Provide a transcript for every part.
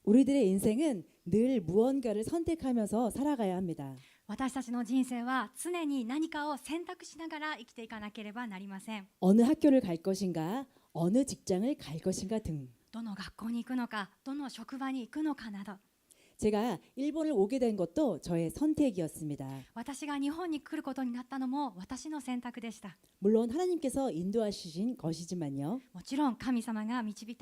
우리들의 인생은 늘 무언가를 선택하면서 살아가야 합니다. 私たちの人生は常に何かを選択しながら生きていかなければなりません。 어느 학교를 갈 것인가, 어느 직장을 갈 것인가 등. どの学校に行くのか、どの職場に行くのかなど、 제가 일본을 오게 된 것도 저의 선택이었습니다. 私が日本に来ることになったのも私の選択でした。 물론 하나님께서 인도하신 것이지만요. もちろん神様が導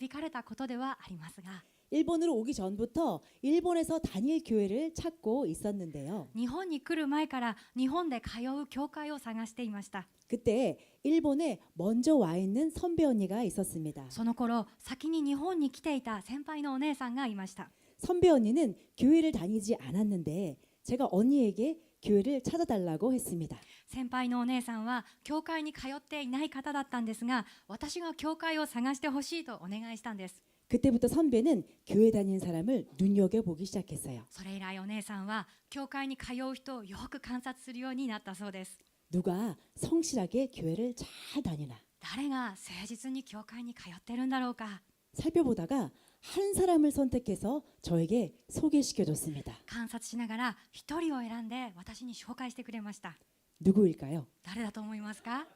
かれたことではありますが、 일본으로 오기 전부터 일본에서 다닐 교회를 찾고 있었는데요. 日本に来る前から日本で通う教会を探していました。 그때 일본에 먼저 와 있는 선배 언니가 있었습니다. その頃、先に日本に来ていた先輩のお姉さんがいました。 선배 언니는 교회를 다니지 않았는데 제가 언니에게 교회를 찾아달라고 했습니다. 先輩のお姉さんは教会に通っていない方だったんですが、私が教会を探してほしいとお願いしたんです。 그때부터 선배는 교회 다니는 사람을 눈여겨보기 시작했어요. それ以来お姉さんは教会に通う人をよく観察するようになったそうです。 누가 성실하게 교회를 잘 다니나 誰が誠実に教会に通ってるんだろうか。 살펴보다가 한 사람을 선택해서 저에게 소개시켜줬습니다. 観察しながら一人を選んで私に紹介してくれました。 누구일까요? 誰だと思いますか？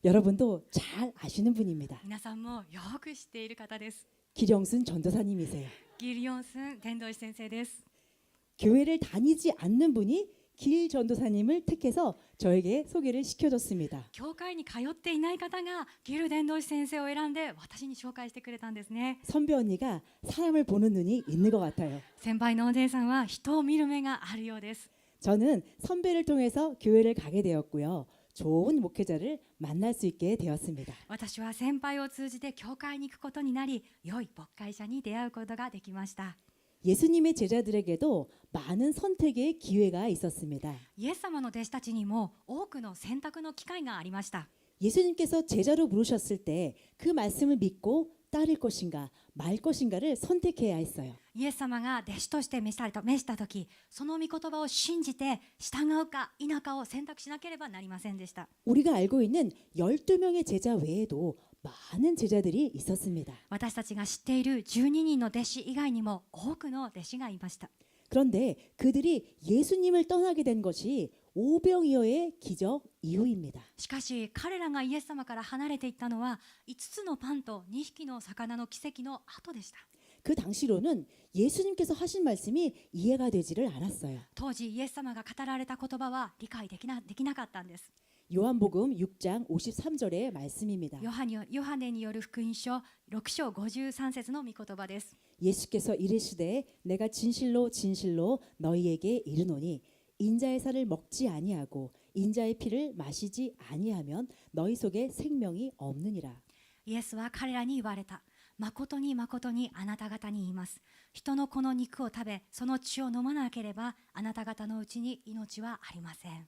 여러분도 잘 아시는 분입니다. 皆さんもよく知っている方です。 기령순 전도사님이세요. ギリヨンスン伝道師先生です。 교회를 다니지 않는 분이 길 전도사님을 택해서 저에게 소개를 시켜줬습니다. 教会に通っていない方がギル伝道師先生を選んで私に紹介してくれたんですね。 선배 언니가 사람을 보는 눈이 있는 것 같아요. 先輩のお姉さんは人を見る目があるようです。 저는 선배를 통해서 교회를 가게 되었고요. 좋은 목회자를 만날 수 있게 되었습니다. 私は先輩を通じて教会に行くことになり、良い牧会者に出会うことができました。 예수님의 제자들에게도 많은 선택의 기회가 있었습니다. イエス様の弟子たちにも多くの選択の機会がありました。 예수님께서 제자로 부르셨을 때 그 말씀을 믿고 따를 것인가 말 것인가를 선택해야 했어요. イエス様が弟子として召したとき、その御言葉を信じて従うか否かを選択しなければなりませんでした。 우리가 알고 있는 12명의 제자 외에도 많은 제자들이 있었습니다. 私たちが知っている12人の弟子以外にも多くの弟子がいました。 그런데 그들이 예수님을 떠나게 된 것이 오병이어의 기적 이후입니다. しかし彼らがイエス様から離れていったのは5つのパンと2匹の魚の奇跡の後でした。 그 당시로는 예수님께서 하신 말씀이 이해가 되지를 않았어요. 当時イエス様が語られた言葉は理解できなかったんです。 요한복음 6장 53절의 말씀입니다. ヨハネによる福音書6章53節の御言葉です。 예수께서 이르시되 내가 진실로 진실로 너희에게 이르노니 인자의 살을 먹지 아니하고 인자의 피를 마시지 아니하면 너희 속에 생명이 없느니라. イエスは彼らに言われた。誠に誠にあなた方に言います。人の子の肉を食べ、その血を飲まなければあなた方のうちに命はありません。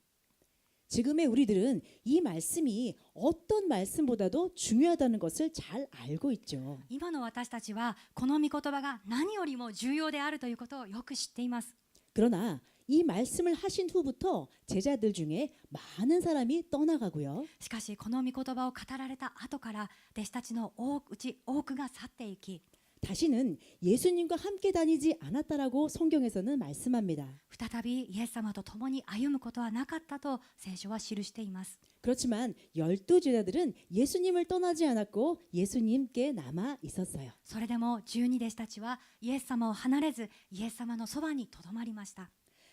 지금의 우리들은 이 말씀이 어떤 말씀보다도 중요하다는 것을 잘 알고 있죠. 今の私たちはこの御言葉が何よりも重要であるということをよく知っています。 그러나 이 말씀을 하신 후부터 제자들 중에 많은 사람이 떠나가고요. しかしこの御言葉を語られた後から弟子たちのうち多くが去っていき、 다시는 예수님과 함께 다니지 않았다라고 성경에서는 말씀합니다. 再びイエス様と共に歩むことはなかったと聖書は記しています。 그렇지만 12제자들은 예수님을 떠나지 않았고 예수님께 남아 있었어요. それでも12弟子たちはイエス様を離れずイエス様のそばにとどまりました。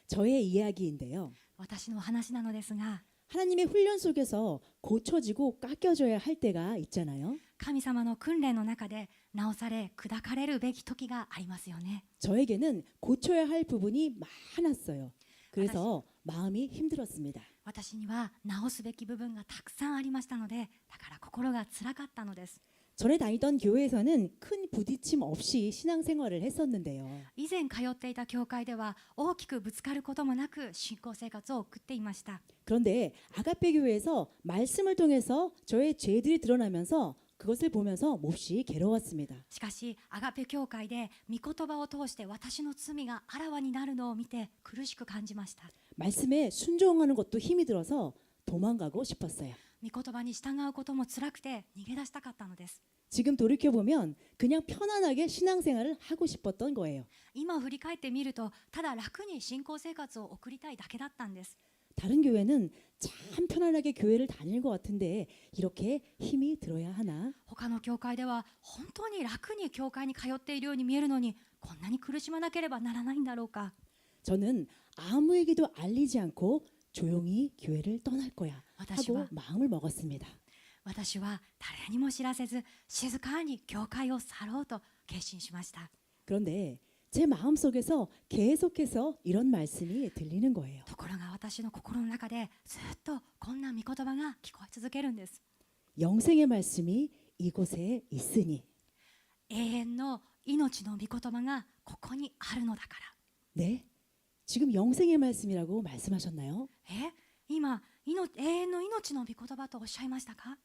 저의 이야기인데요. 私の話なのですが、 하나님의 훈련 속에서 고쳐지고 깎여져야 할 때가 있잖아요. 神様の訓練の中で直され砕かれるべき時がありますよね。 저에게는 고쳐야 할 부분이 많았어요. 그래서 마음이 힘들었습니다. 私には直すべき部分がたくさんありましたので、だから心がつらかったのです。 전에 다니던 교회에서는 큰 부딪힘 없이 신앙생활을 했었는데요. 以前通っていた教会では大きくぶつかることもなく信仰生活を送っていました。 그런데 아가페 교회에서 말씀을 통해서 저의 죄들이 드러나면서 그것을 보면서 몹시 괴로웠습니다. しかしアガペ教会で御言葉を通して私の罪があらわになるのを見て苦しく感じました。 말씀에 순종하는 것도 힘이 들어서 도망가고 싶었어요. 御言葉に従うことも辛くて逃げ出したかったのです。 지금 돌이켜보면 그냥 편안하게 신앙생활을 하고 싶었던 거예요. 今振り返ってみると、ただ楽に信仰生活を送りたいだけだったんです。 다른 교회는 참 편안하게 교회를 다닐 것 같은데 이렇게 힘이 들어야 하나? 他の教会では本当に楽に教会に通っているように見えるのに、こんなに苦しまなければならないんだろうか。 저는 아무에게도 알리지 않고 조용히 교회를 떠날 거야 하고 와타시와 마음을 먹었습니다. 私は誰にも知らせず静かに教会を去ろうと決心しました。 그런데 제 마음속에서 계속해서 이런 말씀이 들리는 거예요. ところが私の心の中でずっとこんな御言葉が聞こえ続けるんです。 영생의 말씀이 이곳에 있으니. 永遠の命の御言葉がここにあるのだから。 네, 지금 영생의 말씀이라고 말씀하셨나요? 今永遠の命の御言葉とおっしゃいましたか？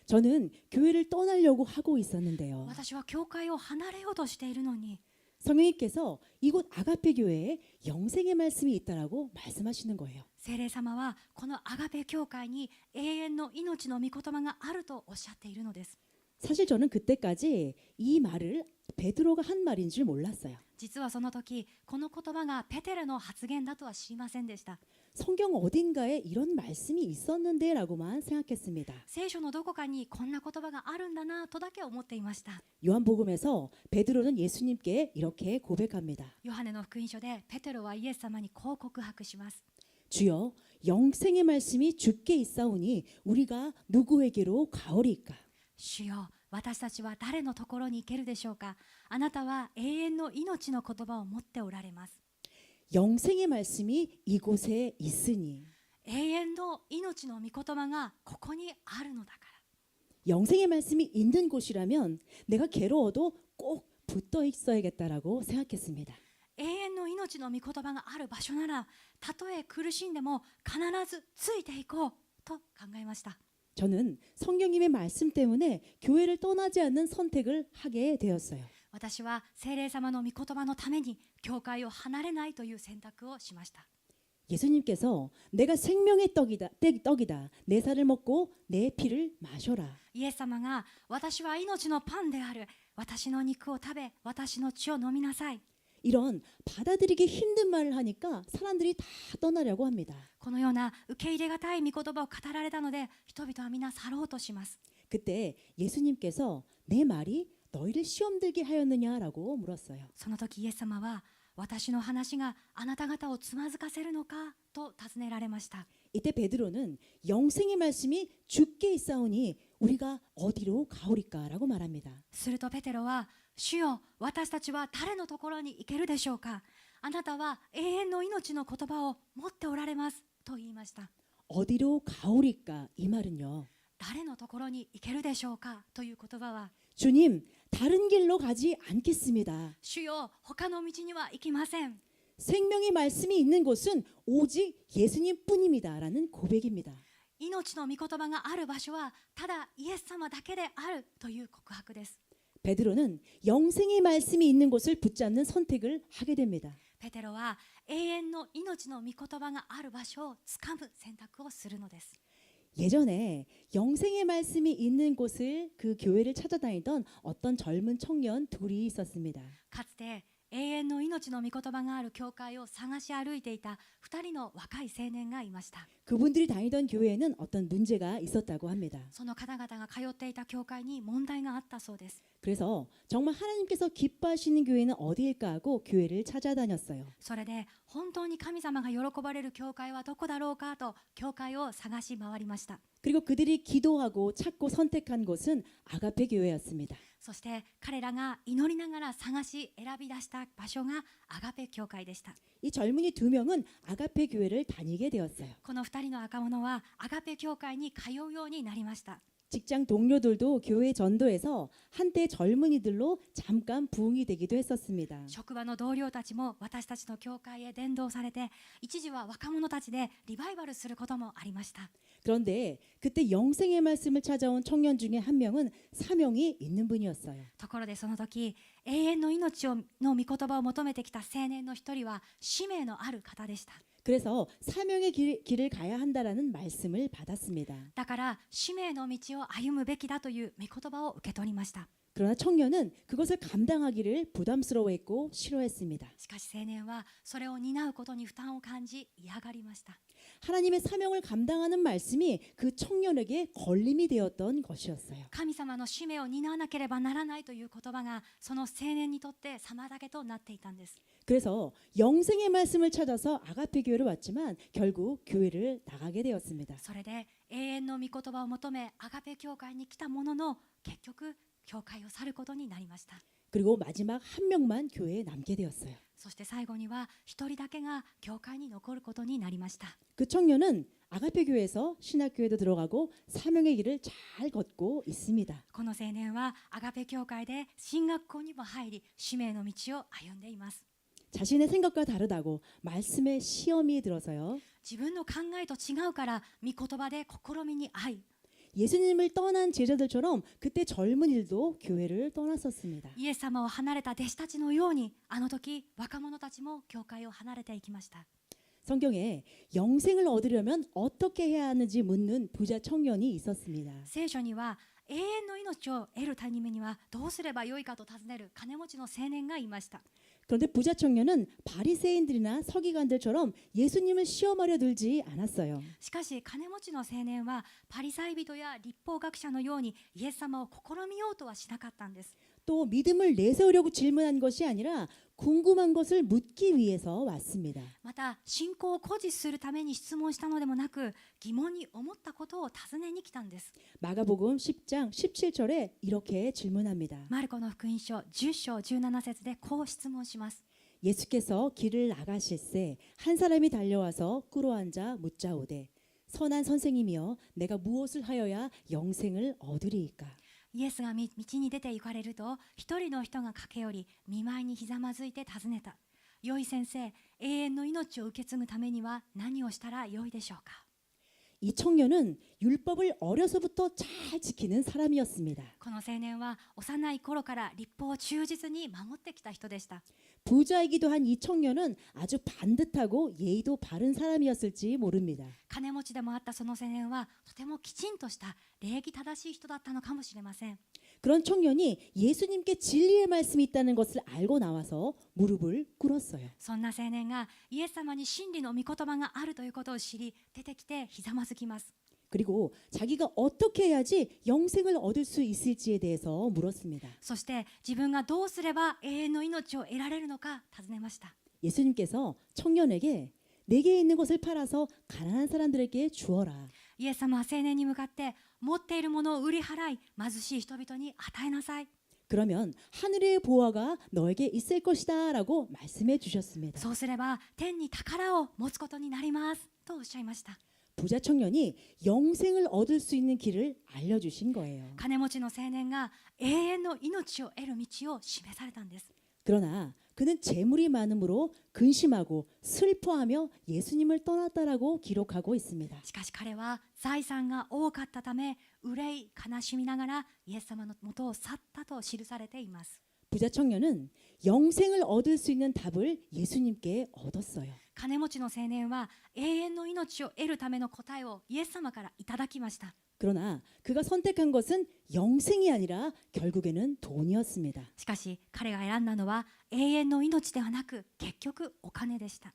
저는 교회를 떠나려고 하고 있었는데요. 私は教会を離れようとしているのに、 성령님께서 이곳 아가페 교회에 영생의 말씀이 있다라고 말씀하시는 거예요. 聖霊様はこのアガペ教会に永遠の命の御言葉があるとおっしゃっているのです。 사실 저는 그때까지 이 말을 베드로가 한 말인 줄 몰랐어요. 実はその時、この言葉がペテロの発言だとは知りませんでした。 성경 어딘가에 이런 말씀이 있었는데라고만 생각했습니다. 聖書のどこかにこんな言葉があるんだなとだけ思っていました。 요한복음에서 베드로는 예수님께 이렇게 고백합니다. ヨハネの福音書でペテロはイエス様にこう告白します。 주여, 영생의 말씀이 주께 있사오니 우리가 누구에게로 가오리까? 主よ、私たちは誰のところに行けるでしょうか。あなたは永遠の命の言葉を持っておられます。 영생의 말씀이 이곳에 있으니. 永遠の命の御言葉がここにあるのだから。 영생의 말씀이 있는 곳이라면 내가 괴로워도 꼭 붙어 있어야겠다라고 생각했습니다. 永遠の命の御言葉がある場所なら、たとえ苦しんでも必ずついていこうと考えました。 저는 성령님의 말씀 때문에 교회를 떠나지 않는 선택을 하게 되었어요. 私は聖霊様の御言葉のために教会を離れないという選択をしました。 예수님께서 내가 생명의 떡이다. 내 살을 먹고 내 피를 마셔라. イエス様が私は命のパンである。私の肉を食べ、私の血を飲みなさい。 이런 받아들이기 힘든 말을 하니까 사람들이 다 떠나려고 합니다. このような受け入れがたい御言葉を語られたので、人々は皆去ろうとします。 그때 예수님께서 내 말이 너희를 시험 들게 하였느냐라고 물었어요. その時イエス様は、私の話があなた方をつまずかせるのかと尋ねられました。 이때 베드로는 영생의 말씀이 주께 있사오니 우리가 어디로 가오리까라고 말합니다. するとペテロは、主よ、私たちは誰のところに行けるでしょうか。あなたは永遠の命の言葉を持っておられますと言いました。 어디로 가오리까 이 말은요. 誰のところに行けるでしょうかという言葉は、 주님, 다른 길로 가지 않겠습니다. 主よ、他の道には行きません。 생명의 말씀이 있는 곳은 오직 예수님뿐입니다라는 고백입니다. 命の御言葉がある場所はただイエス様だけであるという告白です。 베드로는 영생의 말씀이 있는 곳을 붙잡는 선택을 하게 됩니다. ペテロは永遠の命の御言葉がある場所をつかむ選択をするのです。 예전에 영생의 말씀이 있는 곳을 그 교회를 찾아다니던 어떤 젊은 청년 둘이 있었습니다. かつて永遠の命の御言葉がある教会を探し歩いていた2人の若い青年がいました。 그분들이 다니던 교회에는 어떤 문제가 있었다고 합니다. その方々が通っていた教会に問題があったそうです。 그래서 정말 하나님께서 기뻐하시는 교회는 어디일까 하고 교회를 찾아다녔어요. それで本当に神様が喜ばれる教会はどこだろうかと教会を探し回りました。 그리고 그들이 기도하고 찾고 선택한 곳은 아가페 교회였습니다. そして彼らが祈りながら探し選び出した場所がアガペ教会でした。 이 젊은이 두 명은 아가페 교회를 다니게 되었어요. この2人の若者はアガペ教会に通うようになりました。 직장 동료들도 교회 전도에서 한때 젊은이들로 잠깐 부흥이 되기도 했었습니다. 職場の同僚たちも私たちの教会へ伝道されて、一時は若者たちでリバイバルすることもありました。 그런데 그때 영생의 말씀을 찾아온 청년 중에 한 명은 사명이 있는 분이었어요. ところでその時、永遠の命の御言葉を求めてきた青年の一人は使命のある方でした。 그래서 사명의 길을 가야 한다라는 말씀을 받았습니다. だから使命の道を歩むべきだという御言葉を受け取りました。 그러나 청년은 그것을 감당하기를 부담스러워했고 싫어했습니다. しかし青年はそれを担うことに負担を感じ嫌がりました。 하나님의 사명을 감당하는 말씀이 그 청년에게 걸림이 되었던 것이었어요. 神様の使命を担わなければならないという言葉がその青年にとって妨げとなっていたんです。 그래서 영생의 말씀을 찾아서 아가페 교회를 왔지만 결국 교회를 나가게 되었습니다. それで永遠の御言葉を求めアガペ教会に来たものの結局教会を去ることになりました。 그리고 마지막 한 명만 교회에 남게 되었어요. そして最後には一人だけが教会に残ることになりました。 그 청년은 아가페 교회에서 신학교에도 들어가고 사명의 길을 잘 걷고 있습니다. この青年はアガペ教会で進学校にも入り使命の道を歩んでいます。 자신의 생각과 다르다고 말씀에 시험이 들어서요. 自分の考えと違うから御言葉で試みに遭い 예수님을 떠난 제자들처럼 그때 젊은이들도 교회를 떠났었습니다. イエス様を離れた弟子たちのようにあの時若者たちも教会を離れていきました。 성경에 영생을 얻으려면 어떻게 해야 하는지 묻는 부자 청년이 있었습니다. 聖書には永遠の命を得るためにはどうすればよいかと尋ねる金持ちの青年がいました。 그런데 부자 청년은 바리새인들이나 서기관들처럼 예수님을 시험하려 들지 않았어요. しかし金持ちの青年はパリサイ人や立法学者のようにイエス様を試みようとはしなかったんです。 또 믿음을 내세우려고 질문한 것이 아니라 궁금한 것을 묻기 위해서 왔습니다. また信仰を誇示するために質問したのでもなく疑問に思ったことを尋ねに来たんです。 마가복음 10장 17절에 이렇게 질문합니다. マルコの福音書10章17節でこう質問します。 예수께서 길을 나가실새 한 사람이 달려와서 꿇어앉아 묻자오되 선한 선생님이여 내가 무엇을 하여야 영생을 얻으리이까. イエスが道に出て行かれると一人の人が駆け寄り見舞いにひざまずいて尋ねた。良い先生、永遠の命を受け継ぐためには何をしたらよいでしょうか。 이 청년은 율법을 어려서부터 잘 지키는 사람이었습니다. この青年は幼い頃から立法を忠実に守ってきた人でした。 부자이기도 한 이 청년은 아주 반듯하고 예의도 바른 사람이었을지 모릅니다. 金持ちでもあったその青年はとてもきちんとした礼儀正しい人だったのかもしれません。 그런 청년이 예수님께 진리의 말씀이 있다는 것을 알고 나와서 무릎을 꿇었어요. そんな青年がイエス様に真理の御言葉があるということを知り出てきてひざまずきます。 그리고 자기가 어떻게 해야지 영생을 얻을 수 있을지에 대해서 물었습니다. そして自分がどうすれば永遠の命を得られるのか尋ねました。 예수님께서 청년에게 내게 있는 것을 팔아서 가난한 사람들에게 주어라. イエス様は青年に向かって持っているものを売り払い貧しい人々に与えなさい。 그러면 하늘의 보화가 너에게 있을 것이다 라고 말씀해 주셨습니다. そうすれば天に宝を持つことになりますとおっしゃいました。 부자 청년이 영생을 얻을 수 있는 길을 알려주신 거예요. 金持ちの青年が永遠の命を得る道を示されたんです。 그러나 그는 재물이 많음으로 근심하고 슬퍼하며 예수님을 떠났다라고 기록하고 있습니다. しかし彼は財産が多かったため憂い悲しみながらイエス様の元を去ったと記されています。 부자 청년은 영생을 얻을 수 있는 답을 예수님께 얻었어요. 金持ちの青年は永遠の命を得るための答えをイエス様からいただきました。 그러나 그가 선택한 것은 영생이 아니라 결국에는 돈이었습니다. しかし彼が選んだのは永遠の命ではなく結局お金でした。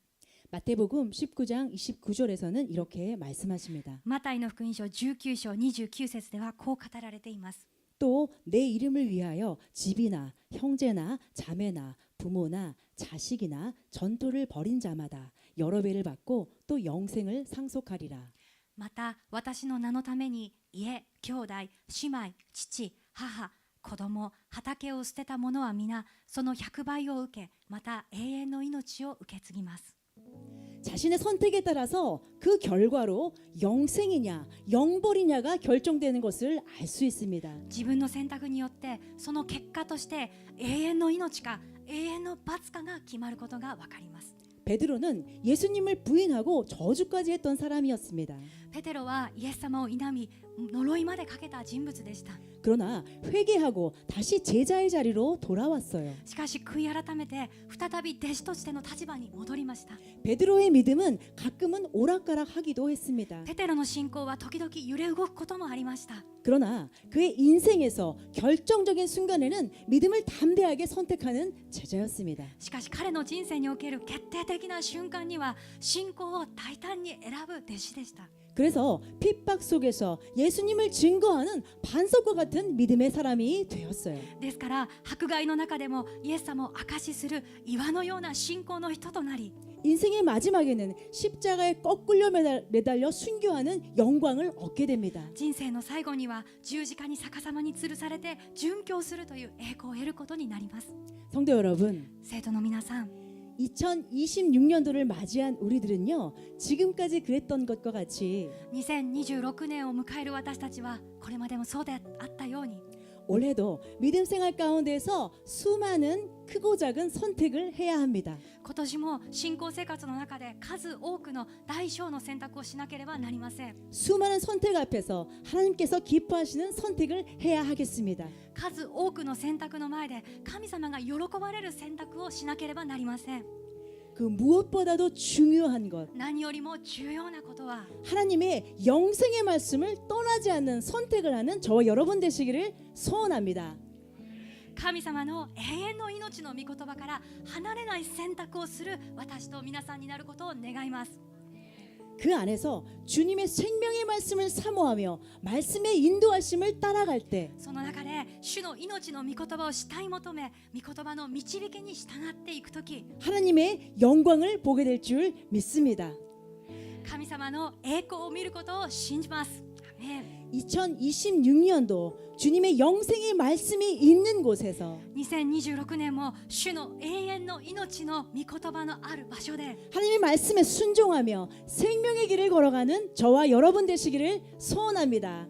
마태복음 19장 29절에서는 이렇게 말씀하십니다. マタイの福音書19章29節ではこう語られています。 또 내 이름을 위하여 집이나 형제나 자매나 부모나 자식이나 전토를 벌인 자마다 여러 배를 받고 또 영생을 상속하리라. また私の名のために家、兄弟、姉妹、父、母、子供、畑を捨てた者は皆その100倍を受けまた永遠の命を受け継ぎます。 자신의 선택에 따라서 그 결과로 영생이냐 영벌이냐가 결정되는 것을 알 수 있습니다. 自分の選択によってその結果として永遠の命か永遠の罰かが決まることがわかります。 베드로는 예수님을 부인하고 저주까지 했던 사람이었습니다. ペテロはイエス様を否み呪いまでかけた人物でした。 그러나 회개하고 다시 제자의 자리로 돌아왔어요. しかし悔い改めて再び弟子としての立場に戻りました。 베드로의 믿음은 가끔은 오락가락하기도 했습니다. ペテロの信仰は時々揺れ動くこともありました。 그러나 그의 인생에서 결정적인 순간에는 믿음을 담대하게 선택하는 제자였습니다. しかし彼の人生における決定的な瞬間には信仰を大胆に選ぶ弟子でした。 그래서 핍박 속에서 예수님을 증거하는 반석과 같은 믿음의 사람이 되었어요. ですから迫害の中でもイエス様を証しする岩のような信仰の人となり、 인생의 마지막에는 십자가에 거꾸려 매달려 순교하는 영광을 얻게 됩니다. 人生の最後には十字架に逆さまに吊るされて殉教するという栄光を得ることになります。 성도 여러분, 生徒の皆さん、 2026년도를 맞이한 우리들은요, 지금까지 그랬던 것과 같이 2026年を迎える私たちはこれまでもそうであったように、 올해도 믿음 생활 가운데서 수많은 크고 작은 선택을 해야 합니다. 今年も信仰生活の中で数多くの大小の選択をしなければなりません。 수많은 선택 앞에서 하나님께서 기뻐하시는 선택을 해야 하겠습니다. 数多くの選択の前で神様が喜ばれる選択をしなければなりません。 그 무엇보다도 중요한 것, 何よりも重要なことは 하나님의 영생의 말씀을 떠나지 않는 선택을 하는 저와 여러분 되시기를 소원합니다. 神様の永遠の命の御言葉から離れない選択をする私と皆さんになることを願います。 그 안에서 주님의 생명의 말씀을 사모하며 말씀의 인도하심을 따라갈 때 その中で主の命の御言葉を慕い求め、御言葉の導きに従っていくとき、 하나님의 영광을 보게 될 줄 믿습니다. 神様の栄光を見ることを信じます。アメン。 2026년도 주님의 영생의 말씀이 있는 곳에서 2026年も主の永遠の命の御言葉のある場所で 하나님의 말씀에 순종하며 생명의 길을 걸어가는 저와 여러분 되시기를 소원합니다.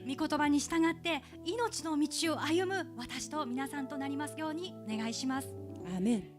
御言葉に従って命の道を歩む私と皆さんとなりますようにお願いします。 아멘.